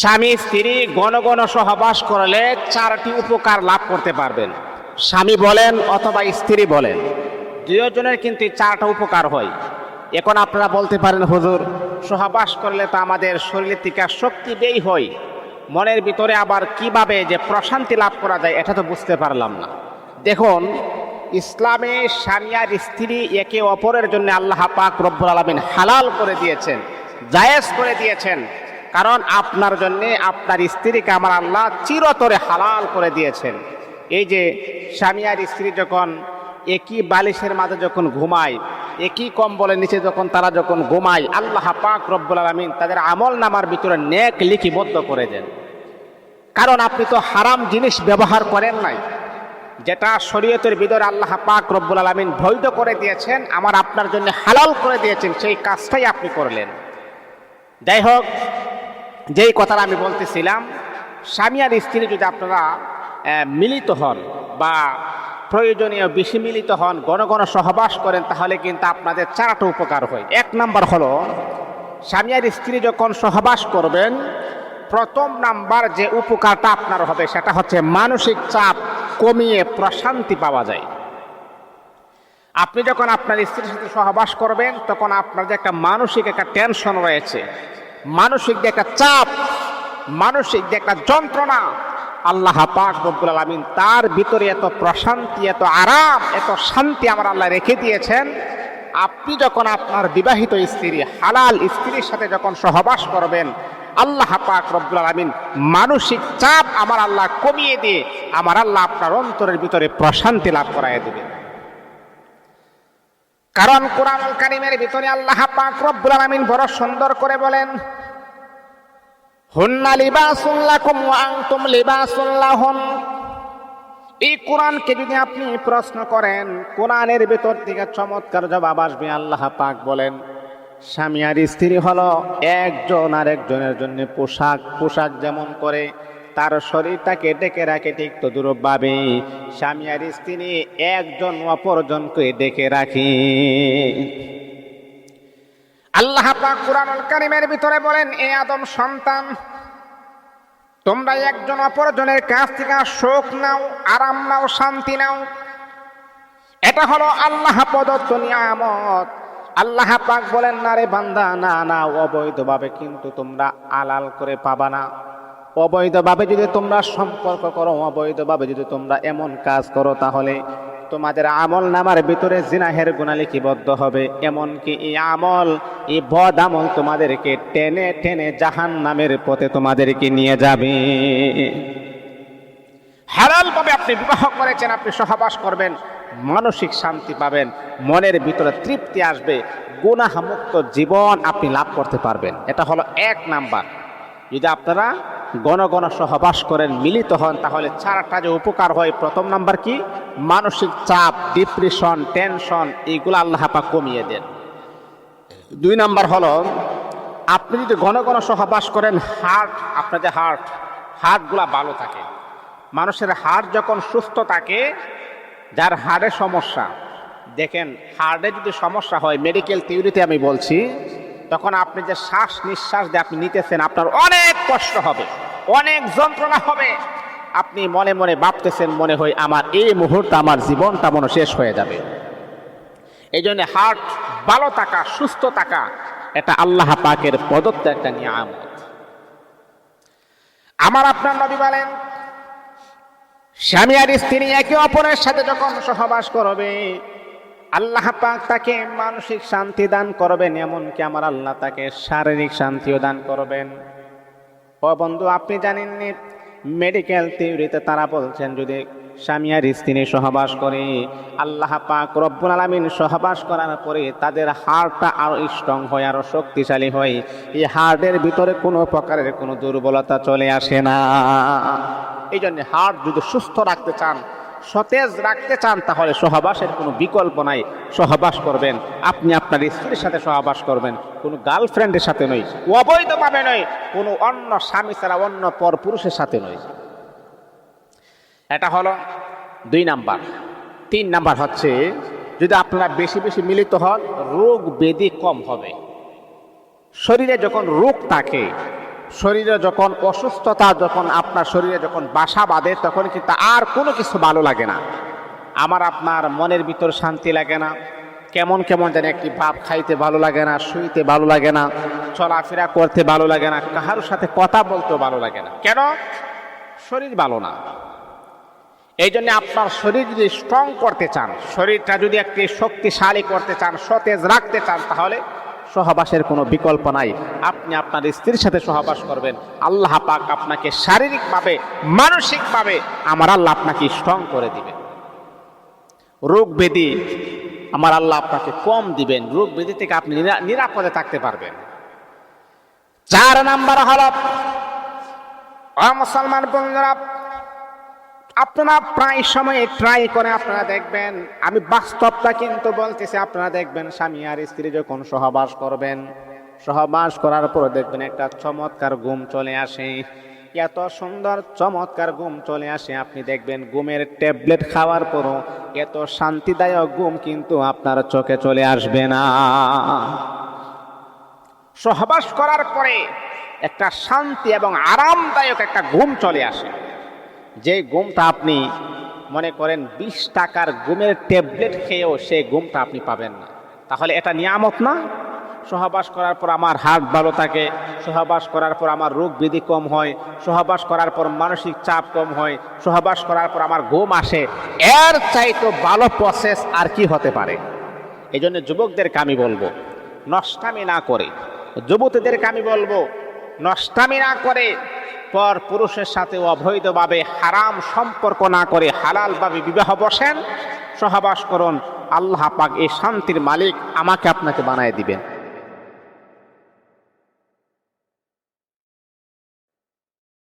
স্বামী স্ত্রী ঘন ঘন সহবাস করলে চারটি উপকার লাভ করতে পারবেন। স্বামী বলেন অথবা স্ত্রী বলেন, দুজনের কিন্তু চারটা উপকার হয়। এখন আপনারা বলতে পারেন, হুজুর সহবাস করলে তো আমাদের শরীরের থেকে শক্তি ব্যয় হয়, মনের ভিতরে আবার কিভাবে যে প্রশান্তি লাভ করা যায় এটা তো বুঝতে পারলাম না। দেখুন, ইসলামে স্বামী আর স্ত্রী একে অপরের জন্য আল্লাহ পাক রব্বুল আলামিন হালাল করে দিয়েছেন, জায়েজ করে দিয়েছেন। কারণ আপনার জন্যে আপনার স্ত্রীকে আমার আল্লাহ চিরতরে হালাল করে দিয়েছেন। এই যে স্বামী আর স্ত্রী যখন একই বালিশের মাঝে যখন ঘুমায়, একই কম্বলের নিচে যখন তারা যখন ঘুমায়, আল্লাহ পাক রব্বুল আলামিন তাদের আমল নামার ভিতরে নেক লিপিবদ্ধ করে দেন। কারণ আপনি তো হারাম জিনিস ব্যবহার করেন নাই, যেটা শরীয়তের ভিতরে আল্লাহ পাক রব্বুল আলামিন বৈধ করে দিয়েছেন, আমার আপনার জন্য হালাল করে দিয়েছেন, সেই কাজটাই আপনি করলেন। যাই হোক, যেই কথাটা আমি বলতেছিলাম, স্বামী আর স্ত্রী যদি আপনারা মিলিত হন বা প্রয়োজনীয় বেশি মিলিত হন, ঘন ঘন সহবাস করেন, তাহলে কিন্তু আপনাদের চারটা উপকার হয়। এক নাম্বার হলো, স্বামী আর স্ত্রী যখন সহবাস করবেন, প্রথম নাম্বার যে উপকারটা আপনার হবে সেটা হচ্ছে মানসিক চাপ কমিয়ে প্রশান্তি পাওয়া যায়। আপনি যখন আপনার স্ত্রীর সাথে সহবাস করবেন, তখন আপনার যে একটা মানসিক একটা টেনশন রয়েছে, মানসিক যে একটা চাপ, মানসিক যে একটা যন্ত্রণা, আল্লাহ পাক রব্বুল আলামিন তার ভিতরে এত প্রশান্তি, এত আরাম, এত শান্তি আমার আল্লাহ রেখে দিয়েছেন। আপনি যখন আপনার বিবাহিত স্ত্রী, হালাল স্ত্রীর সাথে যখন সহবাস করবেন, আল্লাহ পাক রব্বুল আলামিন মানসিক চাপ আমার আল্লাহ কমিয়ে দিয়ে আমার আল্লাহ আপনার অন্তরের ভিতরে প্রশান্তি লাভ করায় দেবেন। কারণ কুরআনুল কারীমের ভিতরে আল্লাহ পাক রব্বুল আলামিন বড় সুন্দর করে বলেন, হুন্না লিবাসুন লাকুম ওয়া আনতুম লিবাসুন লাহুন। এই কোরআনকে যদি আপনি প্রশ্ন করেন, কোরআনের ভিতর থেকে চমৎকার জবাব আসবে। আল্লাহ পাক বলেন, স্বামী আর স্ত্রী হলো একজন আর একজনের জন্য পোশাক। পোশাক যেমন করে তার শরীরটাকে ডেকে রাখে, ঠিক তদ্রূপভাবে স্বামী আর স্ত্রী একজন অপরজনকে ডেকে রাখে। আল্লাহ পাক কুরআনুল কারীমের ভিতরে বলেন, এ আদম সন্তান, তোমরা একজন অপরজনের কাছ থেকে সুখ নাও, আরাম নাও, শান্তি নাও। এটা হলো আল্লাহ প্রদত্ত নিয়ামত। আল্লাহ পাক বলেন, না রে বান্দা, না না, অবৈধভাবে কিন্তু তোমরা আলাল করে পাবা না। অবৈধভাবে যদি তোমরা সম্পর্ক করো, অবৈধভাবে যদি তোমরা এমন কাজ করো, তাহলে তোমাদের আমল নামার ভিতরে জিনাহের গুনাহ লিপিবদ্ধ হবে। এমনকি এই আমল, এই বদ আমল তোমাদেরকে টেনে টেনে জাহান্নামের পথে তোমাদেরকে নিয়ে যাবে। হালালভাবে আপনি বিবাহ করেছেন, আপনি সহবাস করবেন, মানসিক শান্তি পাবেন, মনের ভিতরে তৃপ্তি আসবে, গুনাহমুক্ত জীবন আপনি লাভ করতে পারবেন। এটা হলো এক নাম্বার। যদি আপনারা ঘন ঘন সহবাস করেন, মিলিত হন, তাহলে চারটা যে উপকার হয়, প্রথম নাম্বার কি? মানসিক চাপ, ডিপ্রেশন, টেনশন, এইগুলো আল্লাহ পাক কমিয়ে দেন। দুই নাম্বার হলো, আপনি যদি ঘন ঘন সহবাস করেন, আপনার যে হার্টগুলা ভালো থাকে। মানুষের হার্ট যখন সুস্থ থাকে, যার হার্টে সমস্যা, দেখেন হার্টে যদি সমস্যা হয়, মেডিকেল থিওরিতে আমি বলছি, তখন আপনি যে শ্বাস নিঃশ্বাস দিয়ে আপনি নিতেছেন, আপনার অনেক কষ্ট হবে, অনেক যন্ত্রণা হবে। আপনি মনে মনে ভাবতেছেন, মনে হয় আমার এই মুহূর্তে আমার জীবনটা মনে শেষ হয়ে যাবে। এই জন্য হার্ট ভালো থাকা, সুস্থ থাকা, এটা আল্লাহ পাকের প্রদত্ত একটা নিয়ামত। আমার আপনার নবী বলেন, স্বামী আর স্ত্রী একে অপরের সাথে যখন সহবাস করবে, আল্লাহ পাক তাকে মানসিক শান্তি দান করবেন, এমনকি আমার আল্লাহ তাকে শারীরিক শান্তিও দান করবেন। ও বন্ধু, আপনি জানেননি, মেডিকেল থিওরিতে তারা বলছেন, যদি স্বামী আর স্ত্রী সহবাস করে, আল্লাহ পাক রব্বুল আলামিন সহবাস করার পরে তাদের হার্টটা আরো স্ট্রং হয়, আরো শক্তিশালী হয়। এই হার্টের ভিতরে কোনো প্রকারের কোনো দুর্বলতা চলে আসে না। এই জন্য হার্ট যদি সুস্থ রাখতে চান, সতেজ রাখতে চান, তাহলে সহবাসের কোনো বিকল্প নাই। সহবাস করবেন, আপনি আপনার স্ত্রীর সাথে সহবাস করবেন, কোনো গার্লফ্রেন্ডের সাথে নয়, অবৈধভাবে নয়, কোনো অন্য স্বামী ছাড়া অন্য পর পুরুষের সাথে নয়। এটা হলো দুই নাম্বার। তিন নাম্বার হচ্ছে, যদি আপনারা বেশি বেশি মিলিত হন, রোগ ব্যাধি কম হবে। শরীরে যখন রোগ থাকে, শরীরে যখন অসুস্থতা যখন আপনার শরীরে যখন বাসা বাঁধে তখন কিন্তু আর কোনো কিছু ভালো লাগে না। আমার আপনার মনের ভিতর শান্তি লাগে না, কেমন কেমন যেন একটি ভাব, খাইতে ভালো লাগে না, শুইতে ভালো লাগে না, চলাফেরা করতে ভালো লাগে না, কাহার সাথে কথা বলতেও ভালো লাগে না। কেন? শরীর ভালো না। এই জন্য আপনার শরীর যদি স্ট্রং করতে চান, শরীরটা যদি একটি শক্তিশালী করতে চান, সতেজ রাখতে চান, তাহলে সহবাসের কোনো বিকল্প নাই। আপনি আপনার স্ত্রীর সাথে সহবাস করবেন, আল্লাহ পাক আপনাকে শারীরিকভাবে মানসিকভাবে আমার আল্লাহ আপনাকে স্ট্রং করে দিবেন। রোগ ব্যাধি আমার আল্লাহ আপনাকে কম দিবেন, রোগ ব্যাধি থেকে আপনি নিরাপদে থাকতে পারবেন। 4 নাম্বার হল, মুসলমান বন্ধুরা, আপনারা প্রায় সময় ট্রাই করে আপনারা দেখবেন, আমি বাস্তবটা কিন্তু বলতেছি, আপনারা দেখবেন স্বামী আর স্ত্রী যখন সহবাস করবেন, সহবাস করার পর দেখবেন একটা চমৎকার ঘুম চলে আসে, এত সুন্দর চমৎকার ঘুম চলে আসে। আপনি দেখবেন ঘুমের ট্যাবলেট খাওয়ার পরও এত শান্তিদায়ক ঘুম কিন্তু আপনার চোখে চলে আসবে না। সহবাস করার পরে একটা শান্তি এবং আরামদায়ক একটা ঘুম চলে আসে, যে ঘুমটা আপনি মনে করেন 20 টাকার ঘুমের ট্যাবলেট খেয়েও সেই ঘুমটা আপনি পাবেন না। তাহলে এটা নিয়ামত না? সহবাস করার পর আমার হার্ট ভালো থাকে, সহবাস করার পর আমার রোগ ব্যাধি কম হয়, সহবাস করার পর মানসিক চাপ কম হয়, সহবাস করার পর আমার ঘুম আসে, এর চাইতে ভালো প্রসেস আর কি হতে পারে? এই জন্য যুবকদেরকে আমি বলবো নষ্টামি না করে, যুবতীদেরকে আমি বলবো নষ্টামি না করে পর পুরুষের সাথে অবৈধভাবে হারাম সম্পর্ক না করে হালালভাবে বিবাহ বসেন, সহবাস করুন। আল্লাহ পাক এই শান্তির মালিক আমাকে আপনাকে বানায় দিবেন।